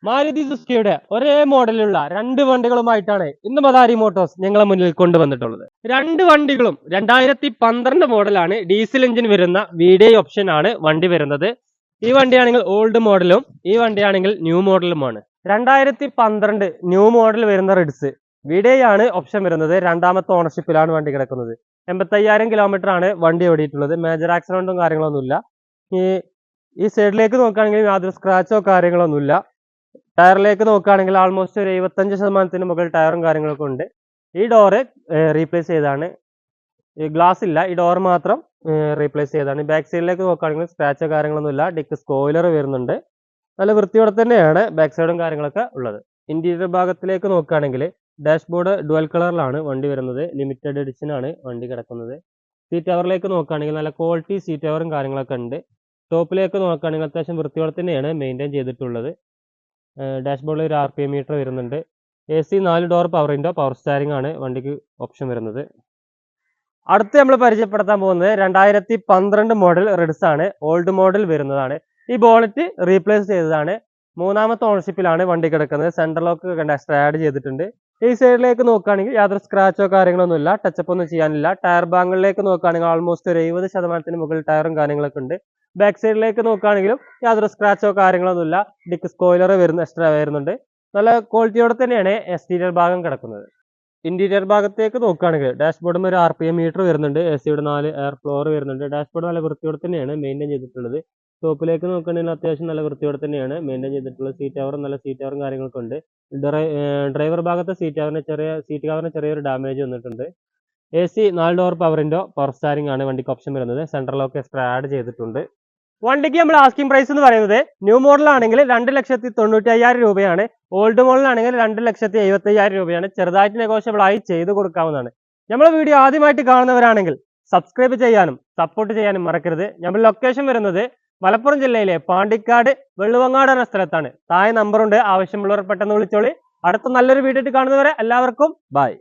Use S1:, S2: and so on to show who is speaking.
S1: മാരുതി സുസുക്കിയുടെ ഒരേ മോഡലുള്ള രണ്ട് വണ്ടികളുമായിട്ടാണ് ഇന്ന് മദാരി മോട്ടോഴ്സ് ഞങ്ങളെ മുന്നിൽ കൊണ്ടുവന്നിട്ടുള്ളത്. രണ്ട് വണ്ടികളും 2012 മോഡലാണ്. ഡീസൽ എഞ്ചിൻ വരുന്ന VDI ഓപ്ഷൻ ആണ് വണ്ടി വരുന്നത്. ഈ വണ്ടിയാണെങ്കിൽ ഓൾഡ് മോഡലും ഈ വണ്ടിയാണെങ്കിൽ ന്യൂ മോഡലുമാണ്. 2012 ന്യൂ മോഡൽ വരുന്ന റിഡ്സ് VDI ആണ് ഓപ്ഷൻ വരുന്നത്. രണ്ടാമത്തെ ഓണർഷിപ്പിലാണ് വണ്ടി കിടക്കുന്നത്. 85,000 കിലോമീറ്റർ ആണ് വണ്ടി ഓടിയിട്ടുള്ളത്. മേജർ ആക്സിഡന്റും കാര്യങ്ങളൊന്നുമില്ല. ഈ സൈഡിലേക്ക് നോക്കുകയാണെങ്കിൽ യാതൊരു സ്ക്രാച്ചോ കാര്യങ്ങളൊന്നുമില്ല. ടയറിലേക്ക് നോക്കുകയാണെങ്കിൽ ആൾമോസ്റ്റ് ഒരു 75% മുകളിൽ ടയറും കാര്യങ്ങളൊക്കെ ഉണ്ട്. ഈ ഡോറ് റീപ്ലേസ് ചെയ്താണ്. ഈ ഗ്ലാസ് ഇല്ല, ഈ ഡോർ മാത്രം റീപ്ലേസ് ചെയ്താണ്. ബാക്ക് സൈഡിലേക്ക് നോക്കുകയാണെങ്കിൽ സ്ക്രാച്ചോ കാര്യങ്ങളൊന്നുമില്ല. ഡിക്ക് സ്പോയിലർ വരുന്നുണ്ട്. നല്ല വൃത്തിയോടെ തന്നെയാണ് ബാക്ക് സൈഡും കാര്യങ്ങളൊക്കെ ഉള്ളത്. ഇന്റീരിയർ ഭാഗത്തിലേക്ക് നോക്കുകയാണെങ്കിൽ ഡാഷ്ബോർഡ് ഡുവൽ കളറിലാണ് വണ്ടി വരുന്നത്. ലിമിറ്റഡ് എഡിഷൻ ആണ് വണ്ടി കിടക്കുന്നത്. സീറ്റ് കവറിലേക്ക് നോക്കുകയാണെങ്കിൽ നല്ല ക്വാളിറ്റി സീറ്റ് കവറും കാര്യങ്ങളൊക്കെ ഉണ്ട്. ടോപ്പിലേക്ക് നോക്കുകയാണെങ്കിൽ അത്യാവശ്യം വൃത്തിയോടെ തന്നെയാണ് മെയിൻറ്റെയിൻ ചെയ്തിട്ടുള്ളത്. ഡാഷ്ബോർഡിൽ ഒരു RPM മീറ്റർ വരുന്നുണ്ട്. AC 4 door power window, power സ്റ്റാരിംഗ് ആണ് വണ്ടിക്ക് ഓപ്ഷൻ വരുന്നത്. അടുത്ത് നമ്മൾ പരിചയപ്പെടുത്താൻ പോകുന്നത് 2012 മോഡൽ റിഡ്സ് ആണ്. ഓൾഡ് മോഡൽ വരുന്നതാണ്. ഈ ബോണറ്റ് റീപ്ലേസ് ചെയ്തതാണ്. മൂന്നാമത്തെ ഓണർഷിപ്പിലാണ് വണ്ടി കിടക്കുന്നത്. സെൻട്രൽ ലോക്ക് എക്സ്ട്രാ ആഡ് ചെയ്തിട്ടുണ്ട്. ഈ സൈഡിലേക്ക് നോക്കുകയാണെങ്കിൽ യാതൊരു സ്ക്രാച്ചോ കാര്യങ്ങളൊന്നുമില്ല. ടച്ചപ്പ് ഒന്നും ചെയ്യാനില്ല. ടയർ ഭാഗങ്ങളിലേക്ക് നോക്കുകയാണെങ്കിൽ ആൾമോസ്റ്റ് ഒരു 70% മുകളിൽ ടയറും കാര്യങ്ങളൊക്കെ ഉണ്ട്. ബാക്ക് സൈഡിലേക്ക് നോക്കുകയാണെങ്കിലും യാതൊരു സ്ക്രാച്ചോ കാര്യങ്ങളൊന്നുമില്ല. ഡിക്ക് സ്പോയിലർ എക്സ്ട്രാ വരുന്നുണ്ട്. നല്ല ക്വാളിറ്റിയോടെ തന്നെയാണ് എക്സ്റ്റീരിയർ ഭാഗം കിടക്കുന്നത്. ഇന്റീരിയർ ഭാഗത്തേക്ക് നോക്കുകയാണെങ്കിൽ ഡാഷ്ബോർഡും ഒരു RPM മീറ്റർ വരുന്നുണ്ട്. AC-യുടെ 4 എയർ ഫ്ലോർ വരുന്നുണ്ട്. ഡാഷ്ബോർഡ് നല്ല വൃത്തിയോടെ തന്നെയാണ് മെയിൻറ്റെയിൻ ചെയ്തിട്ടുള്ളത്. ടോപ്പിലേക്ക് നോക്കുകയാണെങ്കിൽ അത്യാവശ്യം നല്ല വൃത്തിയോടെ തന്നെയാണ് മെയിൻറ്റെയിൻ ചെയ്തിട്ടുള്ളത്. സീറ്റ് കവറും നല്ല സീറ്റ് കവറും കാര്യങ്ങളൊക്കെ ഉണ്ട്. ഡ്രൈവർ ഭാഗത്തെ സീറ്റ് കവറിന് ചെറിയൊരു ഡാമേജ് വന്നിട്ടുണ്ട്. AC 4 door power window, power സ്റ്റാരിംഗ് ആണ് വണ്ടിക്ക് ഓപ്ഷൻ വരുന്നത്. സെൻട്രൽ ലോക്ക് എക്സ്ട്രാ ആഡ് ചെയ്തിട്ടുണ്ട്. വണ്ടിക്ക് നമ്മൾ ആസ്കിംഗ് പ്രൈസ് എന്ന് പറയുന്നത് ന്യൂ മോഡൽ ആണെങ്കിൽ 2,95,000 രൂപയാണ്. ഓൾഡ് മോഡൽ ആണെങ്കിൽ 2,70,000 രൂപയാണ്. ചെറുതായിട്ട് നെഗോഷ്യബിൾ ആയി ചെയ്ത് കൊടുക്കാവുന്നതാണ്. നമ്മളെ വീഡിയോ ആദ്യമായിട്ട് കാണുന്നവരാണെങ്കിൽ സബ്സ്ക്രൈബ് ചെയ്യാനും സപ്പോർട്ട് ചെയ്യാനും മറക്കരുത്. നമ്മൾ ലൊക്കേഷൻ വരുന്നത് മലപ്പുറം ജില്ലയിലെ പാണ്ടിക്കാട് വെള്ളുവങ്ങാട് എന്ന സ്ഥലത്താണ്. താഴെ നമ്പറുണ്ട്, ആവശ്യമുള്ളവർ പെട്ടെന്ന് വിളിച്ചോളി. അടുത്ത നല്ലൊരു വീഡിയോ കാണുന്നവരെ എല്ലാവർക്കും ബൈ.